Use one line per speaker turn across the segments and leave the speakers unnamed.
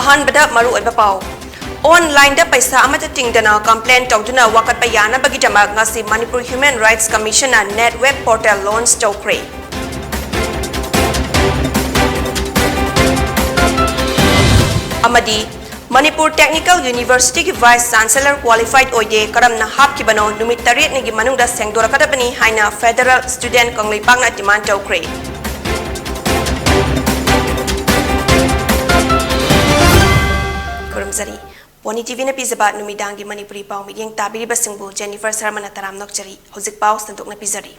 अहनबदा मरु ओइबा पाव online दा पैसा अमता टिंगदना complain तौदुना वाकत पयाना बगिदमक ngasi Manipur Human Rights Commission na net web portal launch tawkre amadi Manipur Technical University ki Vice Chancellor qualified oide karamna hapkibano numit 8 ni gi manungda sengdorakadabani haina Federal Student Konglipangna demand tawkre Kurumzari Poni TV na pizaba numidangi Manipuri pau miging tabiri basingbu Jennifer Sarmana taram nokchari hozik pau santuk na pizari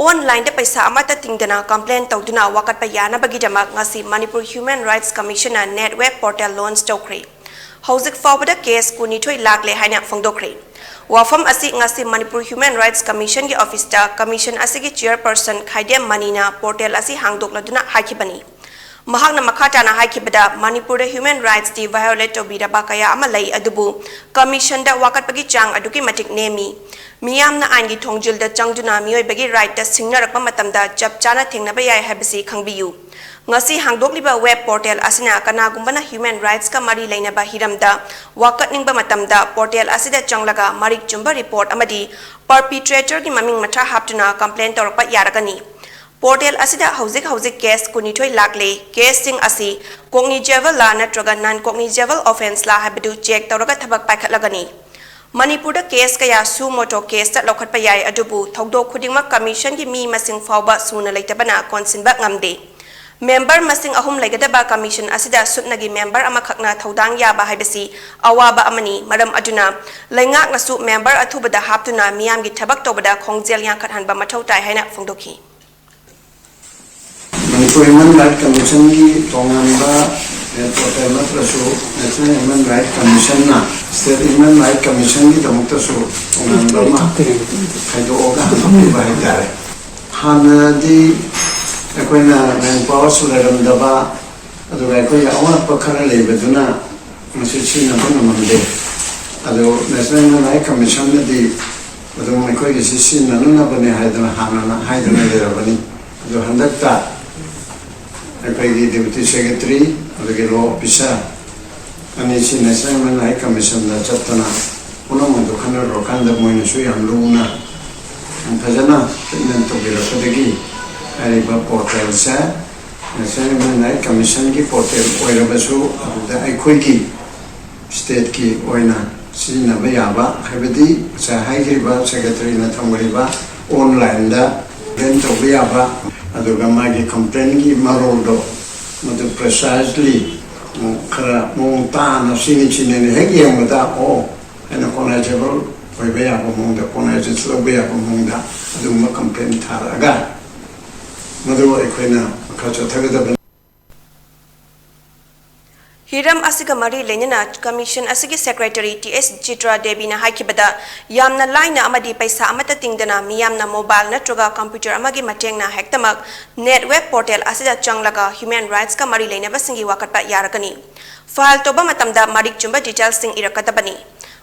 Online da paisa amata tingdana complaint tawduna wakat payana bagidamak ngasi Manipur Human Rights Commission na net web portal launch tawkre hozik fawbada case kunithoi lakle haina phongdokre wafam asi ngasi Manipur Human Rights Commission ki office ta commission asigi chairperson Khaidem Manina portal asi hangdokladuna hakibani Mahakna makhatana haikibada Manipur human rights di violate tobiraba kaya amalai adubu commission da wakat pagi chang aduki matik nemi miyamna aingi thongjil da changduna mioi bagi right da singnarakpa matamda chap chana thengnaba yai habisi khangbiyu ngasi hangdokliba web portal asina kanagumbana human rights ka mari lainaba hiramda wakat ningba matamda portal asida changlaga marik chumba report amadi perpetrator ki maming matha haptuna complaint torpa yaragani Portal asida housing case kunithoi lakle case sing asi cognizable la natraga non cognizable offense la habdu check tawraga thabak paikhatlagani Manipur da case kaya su moto case ta lokhat pa yai adubu thogdok khudingma commission ki mi masing fawba suna leitabana konsinba ngamde member masing ahum laigadaba commission asida sutnagi member ama khakna thodang ya ba haibasi awaba amani maram aduna laingak nasu member athubada haptuna miyam gi thabak tobada khongjel yang khathan ba mathau tai haina phongdokhi
Manipur Human Rights Commission की तोंगानबा portal नत्रसु National Human Rights Commission ना State Human Rights Commission की तमुक्तसु तोंगानबा मा खाइदो ओगा हमें बाहर जाए हाना दी कोई ना मैंपावर सुलरम दबा अदुगा कोई अवान पखरा ले बदुना मसिची ना बना मंदे अदु National Human Rights Commission ने दी अदु मैं कोई किसी सी ननु ना बने हाइदना हाना ना हाइदना ले रबनी अदु हंदकता Deputy Secretary, the Law Officer, and it's in the National High Commission that Chatana, Unaman to Kana Rokanda Moinasui and Luna, and Pajana, then to be Rapidagi, Ariba Portal Sa, National High Commission ki Portal Oirabasu, the Iquiki State Ki Oina, Sina Bayaba, Habidi, Sahaiba, Secretary Natamariba, online, then to Bayaba. Adugama complain ki marodo madu precisely kara montana sini hegi amada o ena cognizable oibeya monda cognizable oibeya monda adugama complain tharaga madu ekoina kacha thagada
Hiram asiga mari lenina commission asigi secretary TS Chitra Devi na haikibada yamna line amadi paisa amata tingdana miyamna mobile natroga computer amagi matengna hektamak net web portal asida changlaga human rights ka mari lena basingi wakatpa yarakani file toba matamda marik chumba details sing irakatabani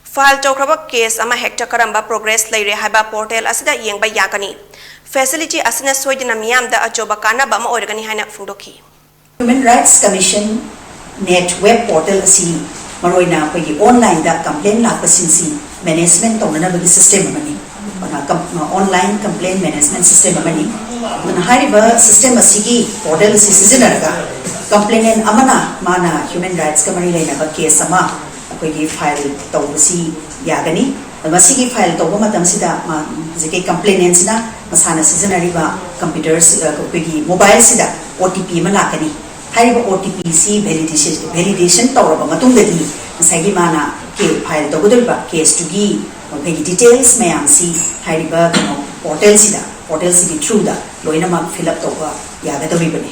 file tokraba case ama hekta karamba progress leire haiba portal asida yengba yakani facility asina soidina miyamda achoba kana ba ma oirgani haina fundoki
Human Rights Commission net web portal si maroina pagi online da complaint la pasinsi management tongna bagi system mani online complaint management system mani mana hariba system asigi portal si seasonarga complainant amana mana human rights ka mari leina ba case sama pagi file tawsi yagani masigi file tawba matam sida jike complainant sida masana seasonariba computers pagi mobile sida OTP malakani Hariba OTP si validation tawraba matungdagi masagi mana ke file tawgudulba case to gi pagi details mayam si hariba portal si through da loina ma fill up tawba yagadawibani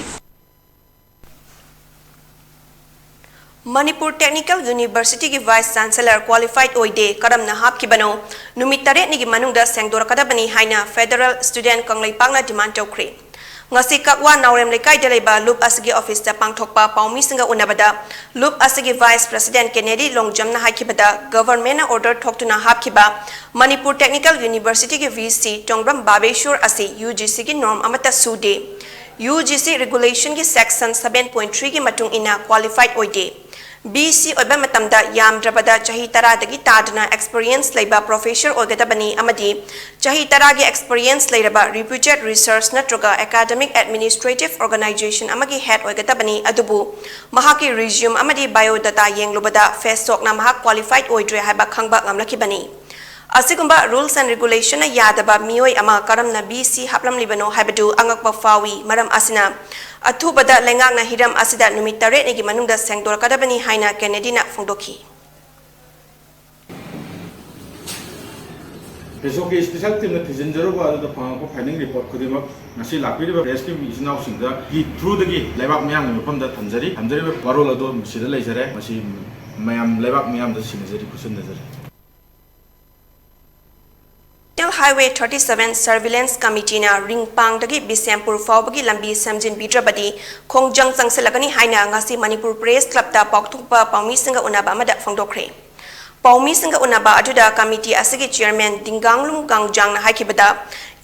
Manipur Technical University ki Vice Chancellor qualified oide karamna hapkibano numit 8 ni gi manungda sengdorakadabani haina Federal Student Konglipangna demand tawkre ngasi kakwa naurem lekai deleba loop asigi office ta pangthokpa paumi singa unabada loop asigi vice president Kennedy longjamna hakibada government na order thoktuna hapkiba Manipur Technical University ki VC Tongbram Babeshwar asi UGC ki norm amata sude UGC regulation ki section 7.3 ki matung ina qualified oide BC oiba matamda yamdrabada chahi taradagi tadna experience leiba professor oigadabani amadi chahi taragi experience leiraba reputed research natroga academic administrative organization amagi head oigadabani adubu mahaki resume amadi biodata yenglubada face sokna mahak qualified oidre haiba khangba ngamlakibani asigumba rules and regulation yadaba mioi ama karamna BC haplam libano haibadu angakba fawi maram asina athubada lengakna hiram asida numit tare nigi manungda sengdor kadabani haina Kennedy na fongdoki
Pesoke special team na thisinjaro ba da pang ko finding report khudima ngasi lakpiri ba rescue mission of singda gi through the gi lebak myang ni phom da thamjari ba parol ado sida leisare masi mayam lebak myam da sinjari kusun nazari
National Highway 37 Surveillance Committee na ringpang dagi Bisempur fawbagi lambi samjin bidrabadi khongjang changselagani haina ngasi Manipur Press Club ta paukthukpa paumi singa unaba amada fongdokre paumi singa unaba aduda committee asigi chairman Dinganglum Gangjang na haikibada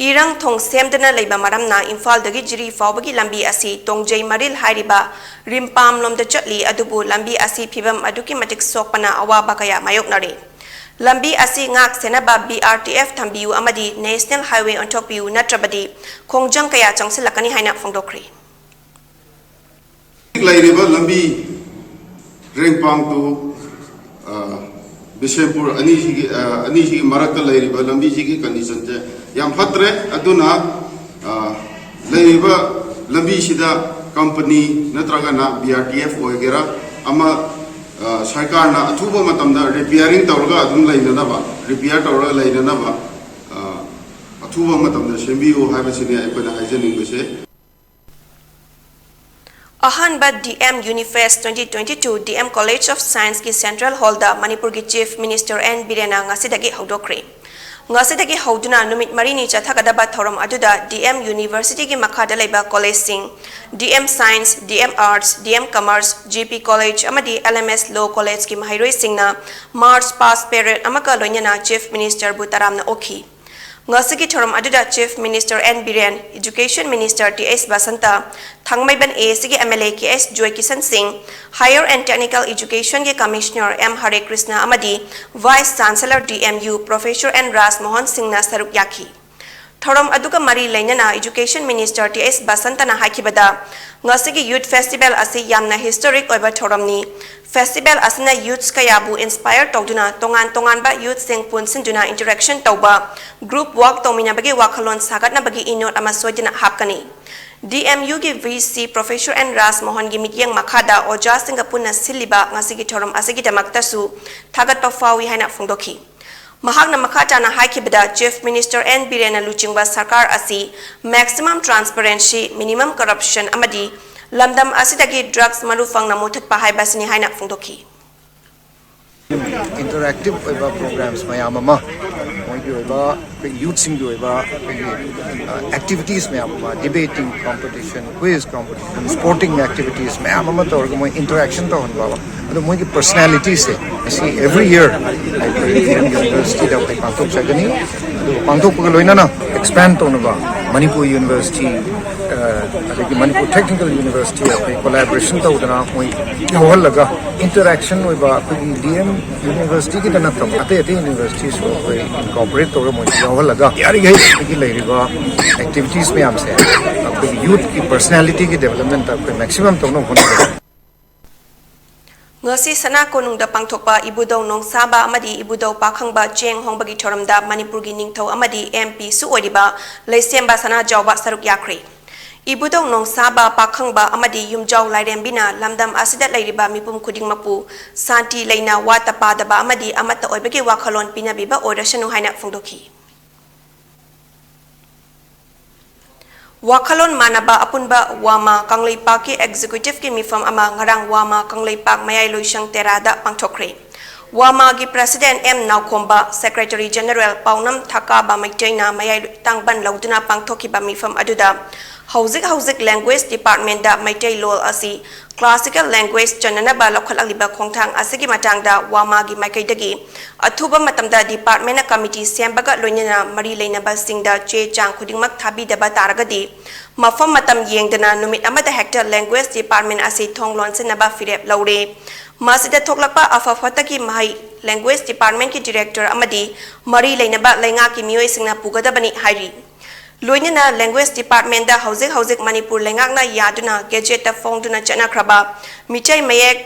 irang thong semdana leiba maramna Imphal dagi jiri fawbagi lambi asi tongjai maril hairiba rimpam lomda chatli adubu lambi asi phibam aduki matik sokpana awaba kaya mayoknare Lambi asi ngak senaba BRTF thambiu amadi National Highway on top piu natrabadi khongjang kaya changsilakani haina fongdokri
laireba lambi rengpang tu Bisempur ani sigi marakta laireba lambi sigi condition je yam phatre aduna laireba lambi sida company natraga na BRTF oigera ama sarkar na athuba matamda repairing tawraga adum lainanaba repair tawraga lainanaba athuba matamda sembiu haibasini aipana haijaning bese
Ahanba DM Unifest 2022 DM College of Science ki Central Hall da Manipur ki Chief Minister N Birena ngasidagi haudokre ngasidagi hauduna numit marini chathagadaba thoram aduda DM University ki makhada leiba college sing DM Science DM Arts DM Commerce GP College amadi LMS Law College ki mahairoi singna March past parade amaka loinana Chief Minister Butaram na okhi ngasigi thoram aduda Chief Minister N Biren Education Minister TS Basanta Thangmaiban ASG MLA KS Joy Kisan Singh Higher and Technical Education ke Commissioner M Hare Krishna amadi Vice Chancellor DMU Professor N Ras Mohan Singh na saruk yakhi thoram aduga mari lainana Education Minister TS Basanta na hakibada ngasigi Youth Festival asi yamna historic oiba thoramni Festival asina youths kayabu inspire tawduna tongan ba youth sing punsinduna interaction tawba group work tawmina bagi wakhalon sagatna bagi inot ama soidina hapkani DMU ki VC Professor N Ras Mohan gi mityang makhada oja singapuna siliba ngasigi thoram asigi damaktasu thagat pa fawi haina fongdoki mahakna makhata na haikibada Chief Minister N Birena luchingba sarkar asi maximum transparency minimum corruption amadi lamdam asidagi drugs marufang na muthat pa haibasini haina fongdoki
interactive programs mayam ama youth sing activities mayam debating competition quiz competition sporting activities mayam ama to interaction to honba ado moi ki personality se see every year university da pangthok sagani ado pangthok loina na expand to ba Manipur University Manipur Technical University collaboration to udana moi yawal laga interaction oiba DM University ki dana tam ate universities so incorporate to moi yawal laga yari gai ki lairiba activities mein amse youth ki personality ki development ta maximum to no hona
ngasi sana konungda pangthokpa ibudau nongsaba amadi ibudau pakhangba cheng hongbagi thoramda Manipur gi ningthau amadi MP su oriba leisemba sana jawba saruk yakre ibudau nongsaba pakhangba amadi yumjaw lairembina lamdam asida lairiba mipum khuding mapu santi leina wata padaba amadi amata oibagi wakhalon pinabiba orasanu haina fongdoki Wakhalon manaba apunba wama Kangleipak ki executive ki mifam ama ngarang wama Kangleipak mayai loisang terada pangthokre wama gi president M Naukhomba secretary general Paunam Thaka ba maitaina mayai tangban lauduna pangthoki ba mifam aduda Housing language department da maitai lol asi classical language chananaba lokhatlakliba khongthang asigi matangda wamagi maikai athuba matamda department committee sembaga loinana mari leinaba singda che chang khudingmak thabi daba taragadi mafam matam yengdana numit amada hector language department ase thonglon senaba firep laure masida thoklakpa afafataki mahai language department ki director amadi mari leinaba lainga ki mioi singna pugadabani hairi loinana language department da hauzik manipur lengakna yaduna gadget ta phongduna chana khraba michai mayek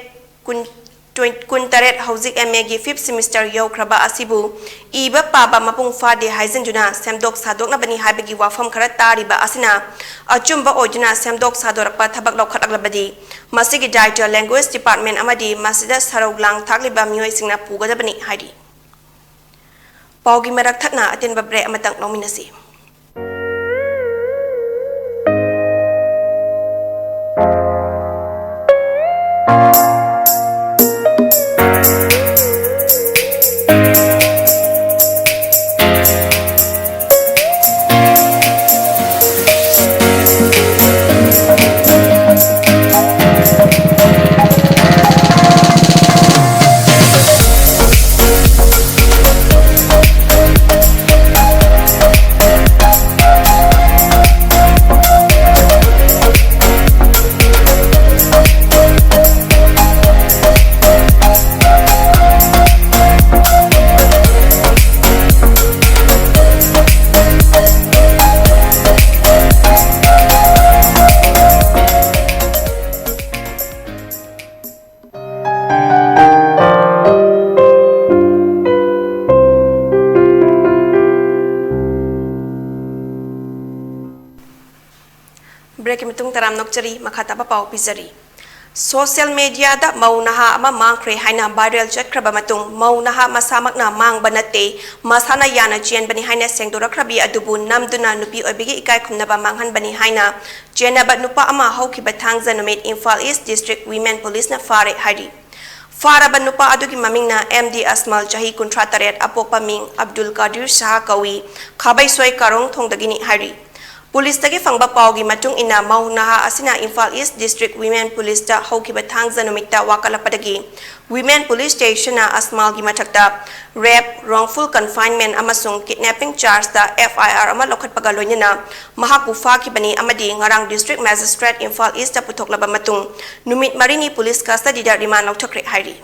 kun taret hauzik MA gi 5th semester yo khraba asibu iba paba mapung fade haizenjuna semdok sadokna bani habegi wafam khara tariba asina achumba ojuna semdok sadorakpa thabak lokhatlabadi masigi director language department amadi masida saroglang thakliba mioi singna pugadabani haidi paugi marak thakna atenba bre amatang nominasi break mitung taram nokchari makhataba pau pizari social media da maunaha ama mangkhre haina viral chatkraba matung maunaha masamakna mang banate masana yana chen bani haina sengdora khrabi adubu namduna nupi obigi ikai khumnaba manghan bani haina chenaba nupa ama hauki bathang janumit Imphal East District Women Police na fare hari faraba nupa adugi mamingna MD Asmal chahi kuntra taret apokpa ming Abdul Qadir Shah kawi khabai soi karong thongdagini hari Police tagi fangba paugi matung ina maunaha asina Imphal East District Women Police ta haukiba thangza numita wakalapadagi Women Police Station na Asmal gi mathakta rape wrongful confinement amasung kidnapping charge ta FIR ama lokhat pagaloina mahaku faki bani amadi ngarang District Magistrate Imphal East ta putoklaba matung numit marini police custody da remand lauthakre hairi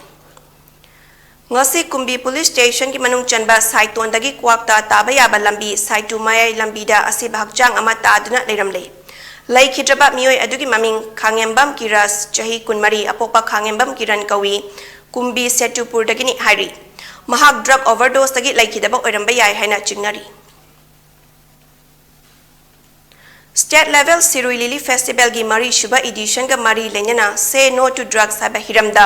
ngasi kumbi police station ki manung chanba saiton dagi kwakta tabaya balambi saitu mayai lambida asi bhakjang ama taduna leiramle lai khidraba mioi adugi maming khangembam kiras chahi kunmari apokpa khangembam kiran kawi kumbi setupur dagini hairi mahak drug overdose dagi lai khidaba oiramba yai haina chingnari State level Sirui Lili Festival gi Mari Shuba edition ga Mari lenyana say no to drugs haba hiramda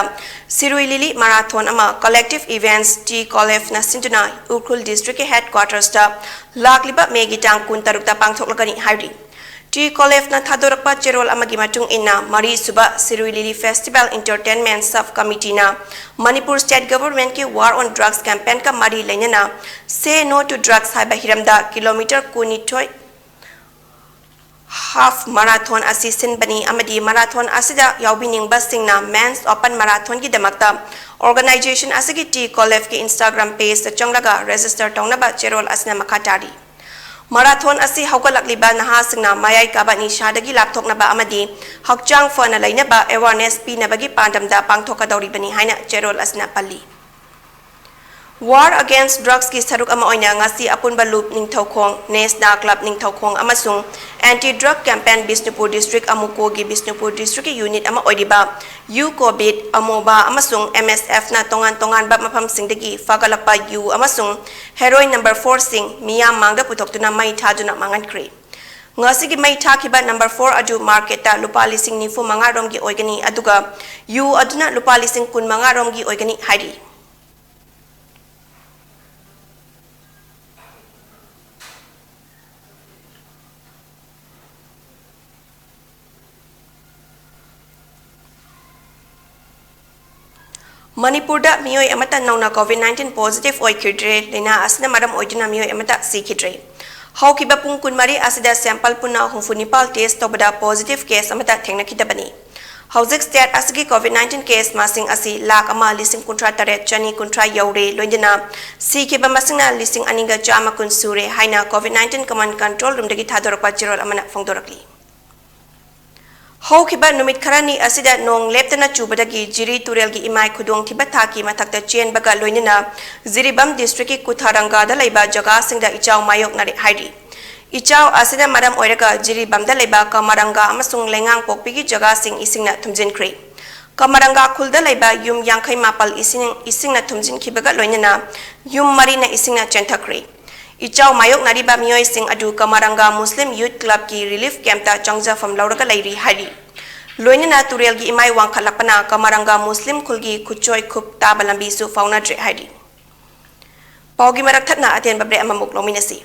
Sirui Lili marathon ama collective events T Colef na sintuna Ukrul district headquarters ta lakliba megi tang kun tarukta pangthoklagani hari T Colef na thadorakpa cherol amagi matung inna Mari Suba Sirui Lili Festival Entertainment Sub Committee na Manipur State Government ki War on Drugs campaign ka Mari lenyana say no to drugs haba hiramda kilometer kunitoi half marathon assistant bani amadi marathon asida yaubining basingna men's open marathon ki damakta organization asigi T Colef ki Instagram page ta changlaga register tawnaba cherol asna makatari marathon asi haukalakliba naha singna mayai kabani shadagi lapthoknaba amadi hakchang fana lainaba awareness pinabagi pandamda pangthokadori bani haina cherol asna palli War against drugs ki saruk ama oina ngasi apunba loop ningthaukhong Nesda Club ningthaukhong amasung anti-drug campaign Bisnupur district amuko gi Bisnupur district unit ama oidiba U COVID amoba amasung MSF na tongan ba mafam singdagi fagalakpa U amasung heroin number 4 sing miyam mangda putoktuna mai thajuna mangan kre ngasi gi mai thakiba number 4 adu market ta lupa lising nifu manga rom gi oigani aduga U aduna lupa lising kun manga rom gi oigani hairi Manipur da mioi amata nauna COVID-19 positive oikidre lena asna maram oiduna mioi amata sikidre haukiba pung kunmari asida sample punna humfunipal test tobada positive case amata thengna kidabani Hauzik state asigi COVID-19 case masing asi lak ama lising kuntra taret chani kuntra yaure loindina si ke bamasingna lising aninga jama kun sure haina COVID-19 command control room dagi thadorpa chirol amana phongdorakli. Haukiba numit kharani asida nong leptana chubadagi jiri turel gi imai khudong thiba thaki mathakta chen baga loinina Jiribam district ki Kutharanga da laiba jaga singda ichaw mayok nari hairi. Ichaw asida madam oiraga Jiribam da laiba Kamaranga amasung lengang pokpigi jaga sing isingna thumjin kre. Kamaranga khulda laiba yum yangkai mapal isingna thumjin khibaga loinina yum marina isingna chenthakre. Ichaw mayok nariba miyoi sing adu Kamaranga Muslim Youth Club ki relief camp ta changja fam lauraga lairi hari. Loinina turel gi imai wang khalapana Kamaranga Muslim khulgi khuchoi khup ta balambi su fauna dre hari. Paugi marak thatna aten babre amamuk lominasi.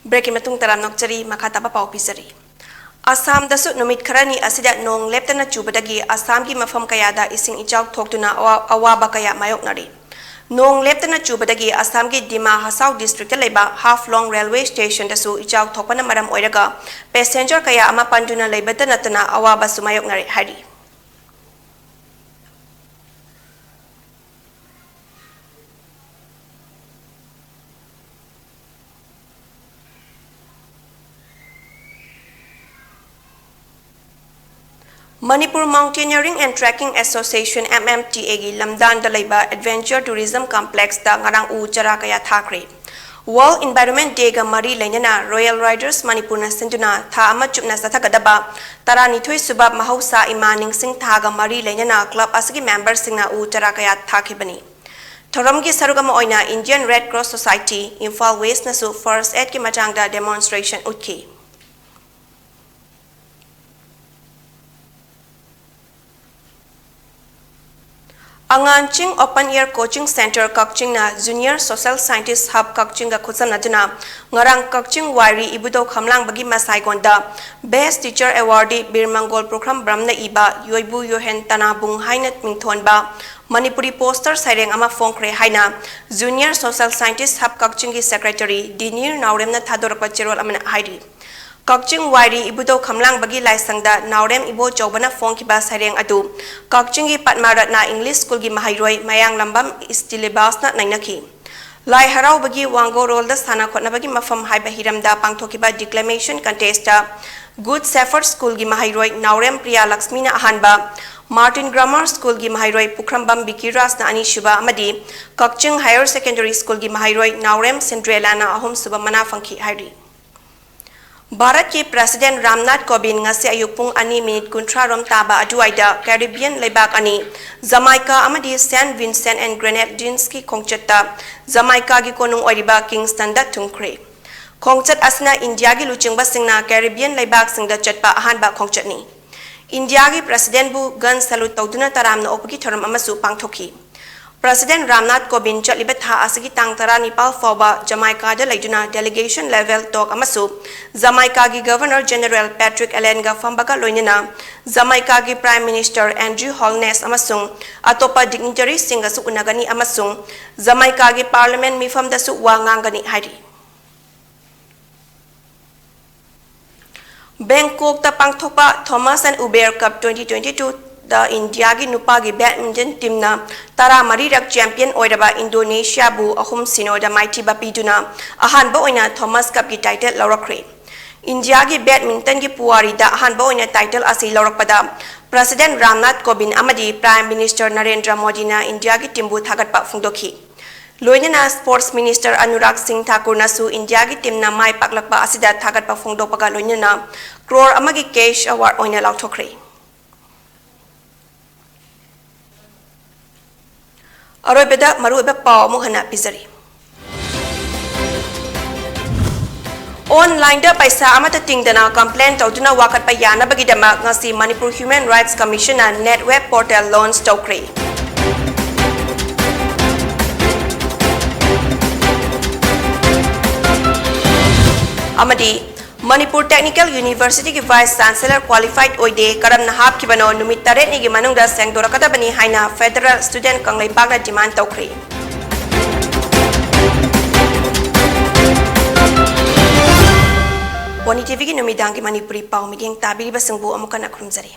Breaking matung taram nokchari makataba pau pisari. Assam dasu numit kharani asida nong leptana chubadagi Assam gi mafam kayada ising ichaw thoktuna awaba kaya mayok nari. Nong leptana chubadagi Assam gi Dima Hasau district leba half long railway station dasu ichaw thokpana maram oiraga passenger kaya ama panduna lebata natana awaba sumayok nari hari. Manipur Mountaineering and Trekking Association MMTA gi lamdan da laiba Adventure Tourism Complex da ngarang u chara kaya thakre. World Environment Day ga mari lainana Royal Riders Manipur na sinduna tha ama chupna sathagadaba tarani thoi subab mahausa imaning sing tha ga mari lainana club asigi members singna u chara kaya thakibani. Thoram gi sarugama oina Indian Red Cross Society Imphal West na su first aid ki matangda demonstration utki. Anganching Open Air Coaching Center Kakching na Junior Social Scientist Hub Kakching ga khusam najuna ngarang Kakching Wari ibudo khamlang bagi masai gonda Best Teacher Awardee Birmangol Program Bramna iba Yoibu Yohen Tanabung hainat mingthon ba Manipuri poster saireng ama phongkre haina Junior Social Scientist Hub Kakching gi Secretary Dinir Naurem na thadorpa cherol amana hairi. Kakching Wari ibudo khamlang bagi laisangda Naurem ibo chobana phongkiba saireng adu Kakching gi Patmarat na English School gi mahairoi mayang lambam istilibas na nainaki. Lai harau bagi wango rol da sana khotna bagi mafam haiba hiramda pangthokiba declamation contest da Good Shepherd School gi mahairoi Naurem Priya Lakshmi na ahanba Martin Grammar School gi mahairoi Pukhrambam Bikiras na ani shuba amadi Kakching Higher Secondary School gi mahairoi Naurem Cinderella na ahum suba mana phangki hairi. Bharat ki President Ramnath Kovind ngasi ayuk pung ani minute kuntra rom taba aduaida Caribbean lebak ani Jamaica amadi Saint Vincent and Grenadines ki khongchatta Jamaica gi konung oiriba Kingston da thungkre. Khongchat asna India gi luchingba singna Caribbean lebak singda chatpa ahanba khongchatni. India gi President bu gun salute tawduna taramna opagi thoram amasu pangthoki. President Ramnath Kovind chatliba tha asigi tang tara nipal fawba Jamaica da laiduna delegation level talk amasu Jamaica gi Governor General Patrick Allen ga fambaga loinina Jamaica gi Prime Minister Andrew Holness amasung atopa dignitaries singa su unagani amasung Jamaica gi Parliament mifam da su wangangani hari. Bangkok ta pangthokpa Thomas and Uber Cup 2022 the India gi nupa gi badminton team na tara marirak champion oiraba Indonesia bu ahum sino da mighty bapiduna ahan ba oina Thomas Cup gi title laurakre. India ki badminton ki puwari da hanba oina title asi laurakpada President Ramnath Kovind amadi Prime Minister Narendra Modi na India ki timbu thagatpa phungdokhi. Loinana Sports Minister Anurag Singh Thakur nasu India ki team na mai paklakpa asida thagatpa phungdokpaga loinana crore amagi cash award oina lauthokre. Aroibeda maruiba paw muhana pizari. Online da paisa amata tingdana complaint tawduna wakat pa yana bagidama ngasi Manipur Human Rights Commission na net web portal launch tawkre. Amadi Manipur Technical University ki Vice Chancellor qualified oide karam nahap ki bano numit taret ni gi manungda sengdora bani haina Federal Student Kanglai Bagna demand tawkre. Wani TV ki numidang ki Manipuri pau midiyang tabiri basangbu amukan akrumzari.